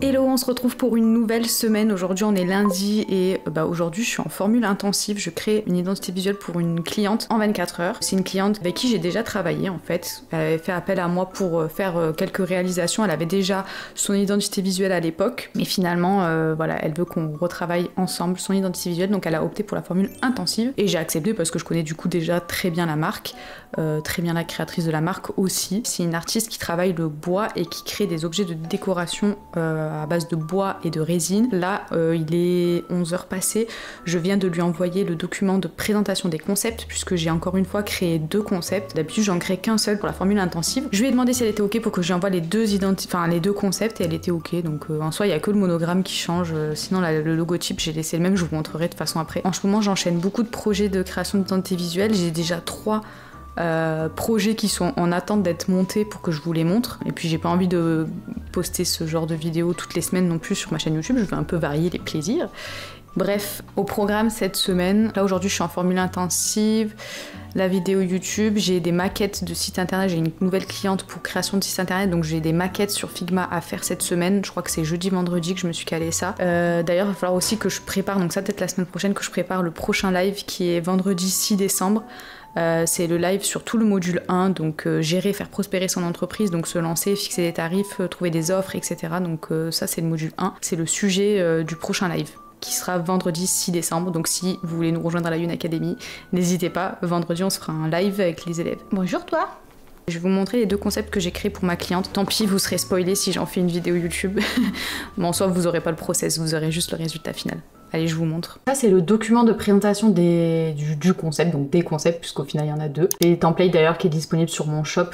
Hello, on se retrouve pour une nouvelle semaine. Aujourd'hui on est lundi et aujourd'hui je suis en formule intensive. Je crée une identité visuelle pour une cliente en 24 heures. C'est une cliente avec qui j'ai déjà travaillé en fait. Elle avait fait appel à moi pour faire quelques réalisations. Elle avait déjà son identité visuelle à l'époque. Mais finalement voilà, elle veut qu'on retravaille ensemble son identité visuelle. Donc elle a opté pour la formule intensive. Et j'ai accepté parce que je connais du coup déjà très bien la marque. Très bien la créatrice de la marque aussi. C'est une artiste qui travaille le bois et qui crée des objets de décoration à base de bois et de résine. Là, il est 11h passées. Je viens de lui envoyer le document de présentation des concepts puisque j'ai encore une fois créé 2 concepts. D'habitude, j'en crée qu'un seul pour la formule intensive. Je lui ai demandé si elle était ok pour que j'envoie les deux concepts et elle était ok. Donc en soi, il n'y a que le monogramme qui change. Sinon, le logotype, j'ai laissé le même. Je vous montrerai de toute façon après. En ce moment, j'enchaîne beaucoup de projets de création d'identité visuelle. J'ai déjà 3 projets qui sont en attente d'être montés pour que je vous les montre. Et puis j'ai pas envie de poster ce genre de vidéos toutes les semaines non plus sur ma chaîne YouTube, je veux un peu varier les plaisirs. Bref, au programme cette semaine, là aujourd'hui je suis en formule intensive, la vidéo YouTube, j'ai des maquettes de site internet, j'ai une nouvelle cliente pour création de site internet, donc j'ai des maquettes sur Figma à faire cette semaine, je crois que c'est jeudi, vendredi que je me suis calé ça. D'ailleurs il va falloir aussi que je prépare, donc ça peut-être la semaine prochaine, que je prépare le prochain live qui est vendredi 6 décembre. C'est le live sur tout le module 1, donc gérer, faire prospérer son entreprise, donc se lancer, fixer des tarifs, trouver des offres, etc. Donc ça c'est le module 1, c'est le sujet du prochain live qui sera vendredi 6 décembre, donc si vous voulez nous rejoindre à la Une Academy, n'hésitez pas, vendredi on se fera un live avec les élèves. Bonjour toi! Je vais vous montrer les 2 concepts que j'ai créés pour ma cliente. Tant pis, vous serez spoilés si j'en fais une vidéo YouTube. Mais en soi, vous aurez pas le process, vous aurez juste le résultat final. Allez, je vous montre. Ça, c'est le document de présentation du concept, donc des concepts, puisqu'au final, il y en a 2. Les templates, d'ailleurs, qui est disponible sur mon shop,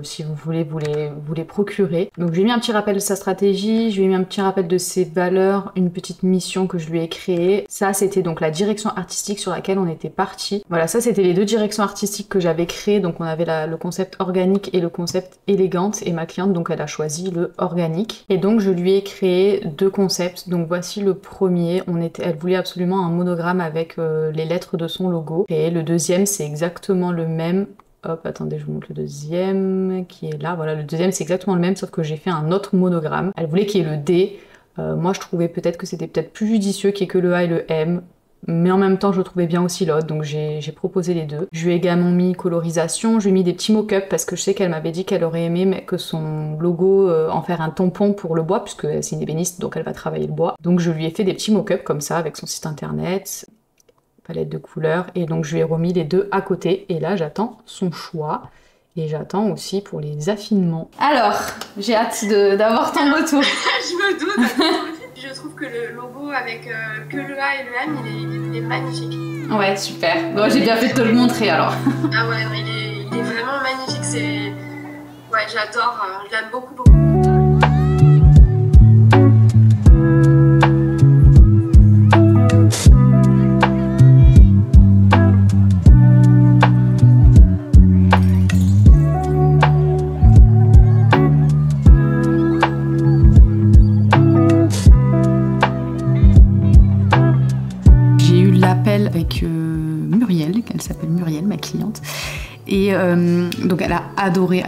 si vous voulez vous les procurer. Donc, je lui ai mis un petit rappel de sa stratégie, je lui ai mis un petit rappel de ses valeurs, une petite mission que je lui ai créée. Ça, c'était donc la direction artistique sur laquelle on était parti. Voilà, ça, c'était les 2 directions artistiques que j'avais créées. Donc, on avait le concept organique et le concept élégante. Et ma cliente, donc, elle a choisi le organique. Et donc, je lui ai créé 2 concepts. Donc, voici le premier. Elle voulait absolument un monogramme avec les lettres de son logo. Et le deuxième, c'est exactement le même. Hop, attendez, je vous montre le deuxième qui est là. Voilà, le deuxième, c'est exactement le même, sauf que j'ai fait un autre monogramme. Elle voulait qu'il y ait le D. Moi, je trouvais peut-être que c'était peut-être plus judicieux qu'il y ait que le A et le M. Mais en même temps, je trouvais bien aussi l'autre, donc j'ai proposé les 2. Je lui ai également mis colorisation, je lui ai mis des petits mock-ups parce que je sais qu'elle m'avait dit qu'elle aurait aimé que son logo en faire un tampon pour le bois, puisque c'est une ébéniste, donc elle va travailler le bois. Donc je lui ai fait des petits mock-ups comme ça avec son site internet, palette de couleurs, et donc je lui ai remis les 2 à côté, et là j'attends son choix. Et j'attends aussi pour les affinements. Alors, j'ai hâte d'avoir ton retour. Je me doute. Je trouve que le logo avec que le A et le M, il est magnifique. Ouais, super. Bon, j'ai bien fait de te le montrer alors. Ah ouais, non, il est vraiment magnifique. Ouais, j'adore. Je l'aime beaucoup. Avec Muriel, elle s'appelle Muriel, ma cliente. Et donc elle a adoré,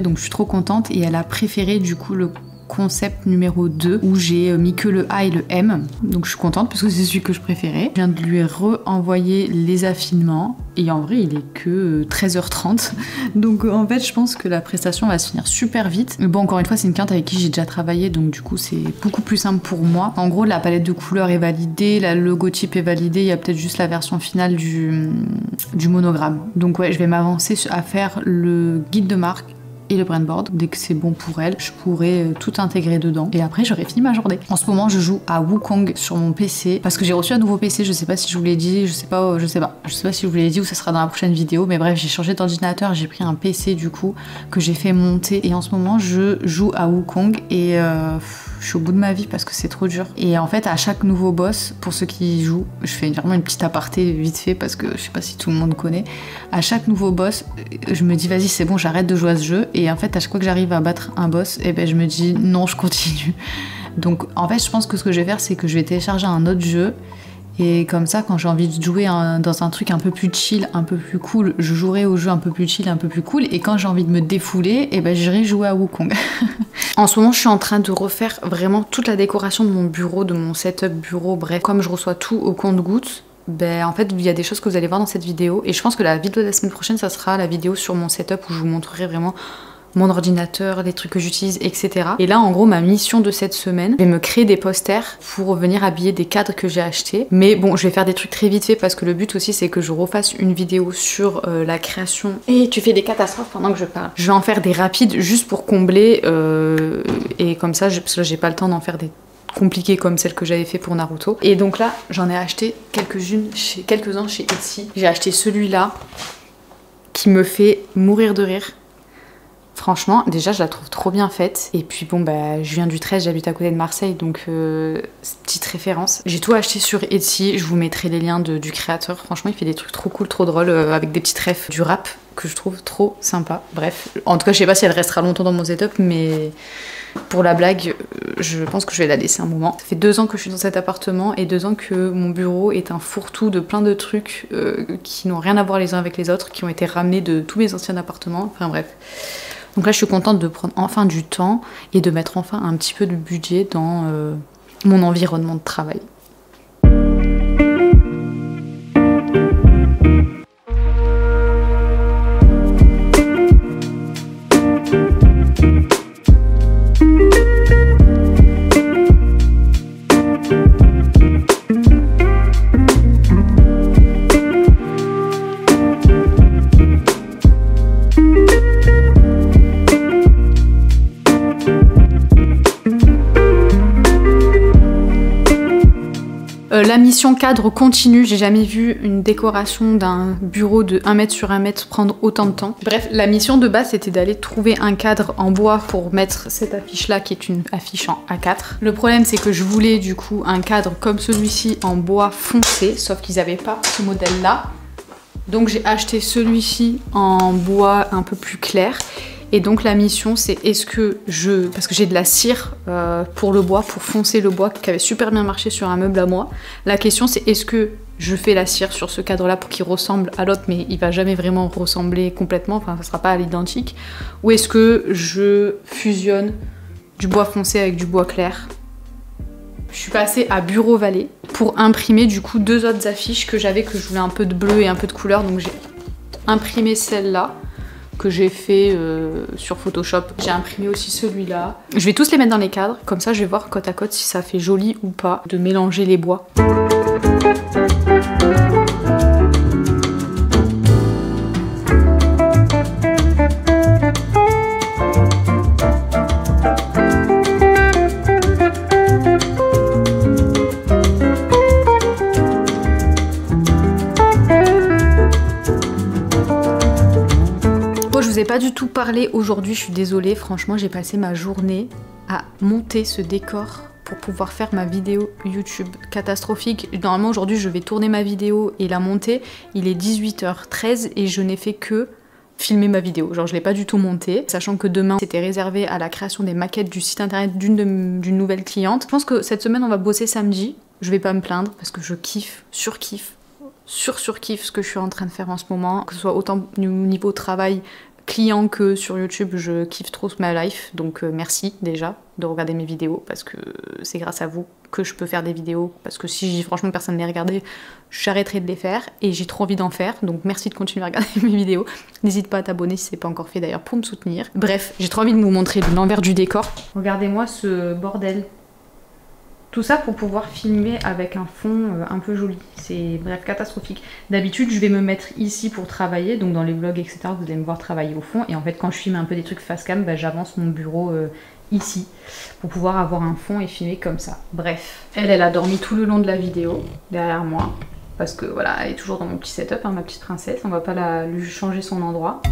donc je suis trop contente. Et elle a préféré du coup le concept numéro 2 où j'ai mis que le A et le M. Donc je suis contente parce que c'est celui que je préférais. Je viens de lui re-envoyer les affinements. Et en vrai, il est que 13h30. Donc en fait, je pense que la prestation va se finir super vite. Mais bon, encore une fois, c'est une cliente avec qui j'ai déjà travaillé. Donc du coup, c'est beaucoup plus simple pour moi. En gros, la palette de couleurs est validée. La logotype est validée. Il y a peut-être juste la version finale du monogramme. Donc ouais, je vais m'avancer à faire le guide de marque et le brandboard. Dès que c'est bon pour elle, je pourrai tout intégrer dedans. Et après, j'aurai fini ma journée. En ce moment, je joue à Wukong sur mon PC parce que j'ai reçu un nouveau PC. Je sais pas si je vous l'ai dit, je sais pas si je vous l'ai dit ou ça sera dans la prochaine vidéo. Mais bref, j'ai changé d'ordinateur. J'ai pris un PC du coup que j'ai fait monter. Et en ce moment, je joue à Wukong et je suis au bout de ma vie parce que c'est trop dur. Et en fait, à chaque nouveau boss, pour ceux qui y jouent, je fais vraiment une petite aparté vite fait parce que je sais pas si tout le monde connaît. À chaque nouveau boss, je me dis vas-y, c'est bon, j'arrête de jouer à ce jeu. Et en fait, à chaque fois que j'arrive à battre un boss, et ben je me dis non, je continue. Donc en fait, je pense que ce que je vais faire, c'est que je vais télécharger un autre jeu Et comme ça, quand j'ai envie de jouer dans un truc un peu plus chill, un peu plus cool, je jouerai au jeu un peu plus chill, un peu plus cool. Et quand j'ai envie de me défouler, et ben j'irai jouer à Wukong. En ce moment, je suis en train de refaire vraiment toute la décoration de mon bureau, de mon setup bureau. Bref, comme je reçois tout au compte-gouttes, ben en fait, il y a des choses que vous allez voir dans cette vidéo. Et je pense que la vidéo de la semaine prochaine, ça sera la vidéo sur mon setup où je vous montrerai vraiment mon ordinateur, les trucs que j'utilise, etc. Et là, en gros, ma mission de cette semaine, je vais me créer des posters pour venir habiller des cadres que j'ai achetés. Mais bon, je vais faire des trucs très vite fait parce que le but aussi, c'est que je refasse une vidéo sur la création. Et tu fais des catastrophes pendant que je parle. Je vais en faire des rapides juste pour combler et comme ça, parce que j'ai pas le temps d'en faire des compliquées comme celle que j'avais fait pour Naruto. Et donc là, j'en ai acheté quelques-uns chez Etsy. J'ai acheté celui-là qui me fait mourir de rire. Franchement, déjà je la trouve trop bien faite. Et puis bon bah je viens du 13, j'habite à côté de Marseille, donc petite référence. J'ai tout acheté sur Etsy, je vous mettrai les liens du créateur. Franchement il fait des trucs trop cool, trop drôles, avec des petites refs du rap que je trouve trop sympa. Bref, en tout cas je sais pas si elle restera longtemps dans mon setup, mais pour la blague, je pense que je vais la laisser un moment. Ça fait 2 ans que je suis dans cet appartement et 2 ans que mon bureau est un fourre-tout de plein de trucs qui n'ont rien à voir les uns avec les autres, qui ont été ramenés de tous mes anciens appartements, enfin bref. Donc là, je suis contente de prendre enfin du temps et de mettre enfin un petit peu de budget dans mon environnement de travail. La mission cadre continue, j'ai jamais vu une décoration d'un bureau de 1 mètre sur 1 mètre prendre autant de temps. Bref, la mission de base c'était d'aller trouver un cadre en bois pour mettre cette affiche là qui est une affiche en A4. Le problème c'est que je voulais du coup un cadre comme celui-ci en bois foncé, sauf qu'ils n'avaient pas ce modèle là. Donc j'ai acheté celui-ci en bois un peu plus clair. Et donc la mission c'est parce que j'ai de la cire pour le bois, pour foncer le bois, qui avait super bien marché sur un meuble à moi. La question c'est est-ce que je fais la cire sur ce cadre là pour qu'il ressemble à l'autre, mais il va jamais vraiment ressembler complètement, enfin ça sera pas à l'identique. Ou est-ce que je fusionne du bois foncé avec du bois clair. Je suis passée à Bureau Vallée pour imprimer du coup 2 autres affiches que j'avais, que je voulais un peu de bleu et un peu de couleur, donc j'ai imprimé celle-là que j'ai fait sur Photoshop. J'ai imprimé aussi celui-là. Je vais tous les mettre dans les cadres, comme ça je vais voir côte à côte si ça fait joli ou pas de mélanger les bois. Je vous ai pas du tout parlé aujourd'hui, je suis désolée, franchement j'ai passé ma journée à monter ce décor pour pouvoir faire ma vidéo YouTube. Catastrophique. Normalement aujourd'hui je vais tourner ma vidéo et la monter, il est 18h13 et je n'ai fait que filmer ma vidéo, genre je l'ai pas du tout montée, sachant que demain c'était réservé à la création des maquettes du site internet d'une nouvelle cliente. Je pense que cette semaine on va bosser samedi, je vais pas me plaindre parce que je kiffe, surkiffe ce que je suis en train de faire en ce moment, que ce soit autant au niveau travail client que sur YouTube, je kiffe trop ma life, donc merci déjà de regarder mes vidéos parce que c'est grâce à vous que je peux faire des vidéos, parce que si franchement personne ne les regardait, j'arrêterai de les faire et j'ai trop envie d'en faire, donc merci de continuer à regarder mes vidéos. N'hésite pas à t'abonner si c'est pas encore fait d'ailleurs pour me soutenir. Bref, j'ai trop envie de vous montrer l'envers du décor. Regardez-moi ce bordel. Tout ça pour pouvoir filmer avec un fond un peu joli. C'est bref catastrophique. D'habitude je vais me mettre ici pour travailler, donc dans les vlogs etc. vous allez me voir travailler au fond. Et en fait quand je filme un peu des trucs face cam, bah, j'avance mon bureau ici pour pouvoir avoir un fond et filmer comme ça. Bref, elle a dormi tout le long de la vidéo derrière moi. Parce que voilà, elle est toujours dans mon petit setup, hein, ma petite princesse. On va pas lui changer son endroit.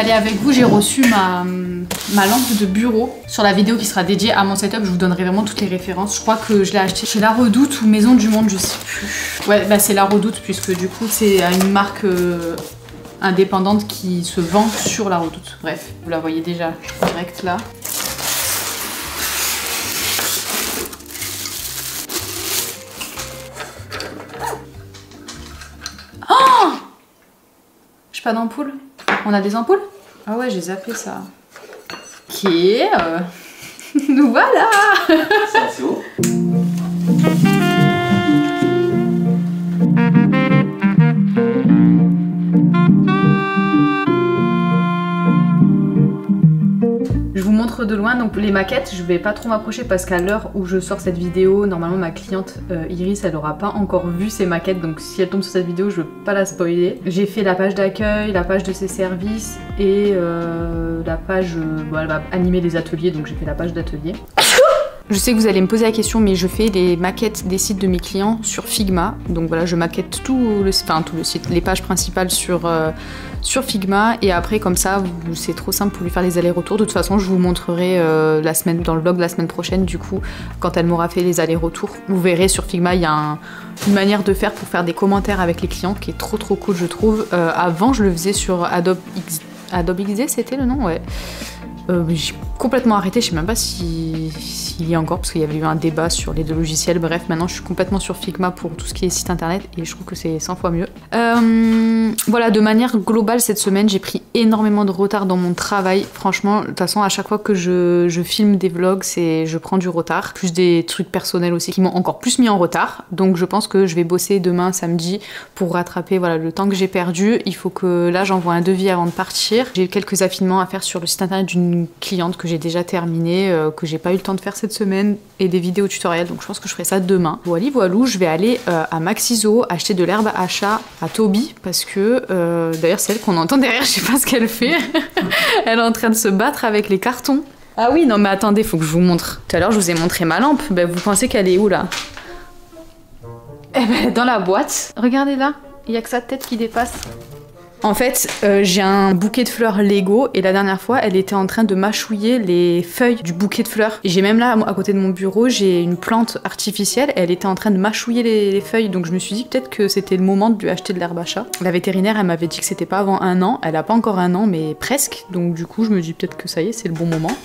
Avec vous, j'ai reçu ma lampe de bureau. Sur la vidéo qui sera dédiée à mon setup, je vous donnerai vraiment toutes les références. Je crois que je l'ai acheté chez La Redoute ou Maison du Monde, je sais plus. Ouais, bah c'est La Redoute puisque du coup c'est une marque indépendante qui se vend sur La Redoute. Bref, vous la voyez déjà direct là. Oh! J'ai pas d'ampoule. On a des ampoules? Ah ouais, j'ai zappé ça. Ok, nous voilà. C'est assez haut. Je vous montre de loin donc les maquettes, je vais pas trop m'approcher parce qu'à l'heure où je sors cette vidéo, normalement ma cliente Iris elle aura pas encore vu ces maquettes, donc si elle tombe sur cette vidéo je veux pas la spoiler. J'ai fait la page d'accueil, la page de ses services et la page, bon, elle va animer les ateliers, donc j'ai fait la page d'atelier. Je sais que vous allez me poser la question, mais je fais les maquettes des sites de mes clients sur Figma. Donc voilà, je maquette tout le site, les pages principales sur Figma. Et après, comme ça, c'est trop simple pour lui faire les allers-retours. De toute façon, je vous montrerai dans le vlog la semaine prochaine, du coup, quand elle m'aura fait les allers-retours. Vous verrez sur Figma, il y a une manière de faire pour faire des commentaires avec les clients qui est trop cool, je trouve. Avant, je le faisais sur Adobe XD, c'était le nom, ouais. J'ai complètement arrêté, je sais même pas s'il y a encore parce qu'il y avait eu un débat sur les deux logiciels. Bref, maintenant je suis complètement sur Figma pour tout ce qui est site internet et je trouve que c'est 100 fois mieux. Voilà, de manière globale cette semaine j'ai pris énormément de retard dans mon travail. Franchement, de toute façon à chaque fois que je filme des vlogs, je prends du retard. Plus des trucs personnels aussi qui m'ont encore plus mis en retard. Donc je pense que je vais bosser demain samedi pour rattraper voilà, le temps que j'ai perdu. Il faut que là j'envoie un devis avant de partir. J'ai quelques affinements à faire sur le site internet d'une cliente que j'ai déjà terminée, que j'ai pas eu le temps de faire cette semaine, et des vidéos tutoriels, donc je pense que je ferai ça demain. Voilou, je vais aller à Maxiso acheter de l'herbe à chat à Toby, parce que d'ailleurs c'est elle qu'on entend derrière, je sais pas ce qu'elle fait. Elle est en train de se battre avec les cartons. Ah oui, non mais attendez, faut que je vous montre. Tout à l'heure je vous ai montré ma lampe, ben, vous pensez qu'elle est où là? Eh ben dans la boîte, regardez là, il y a que sa tête qui dépasse. En fait, j'ai un bouquet de fleurs Lego et la dernière fois, elle était en train de mâchouiller les feuilles du bouquet de fleurs. Et j'ai même là, à côté de mon bureau, j'ai une plante artificielle et elle était en train de mâchouiller les feuilles. Donc je me suis dit peut-être que c'était le moment de lui acheter de l'herbe à chat. La vétérinaire, elle m'avait dit que c'était pas avant 1 an. Elle a pas encore 1 an, mais presque. Donc du coup, je me dis peut-être que ça y est, c'est le bon moment.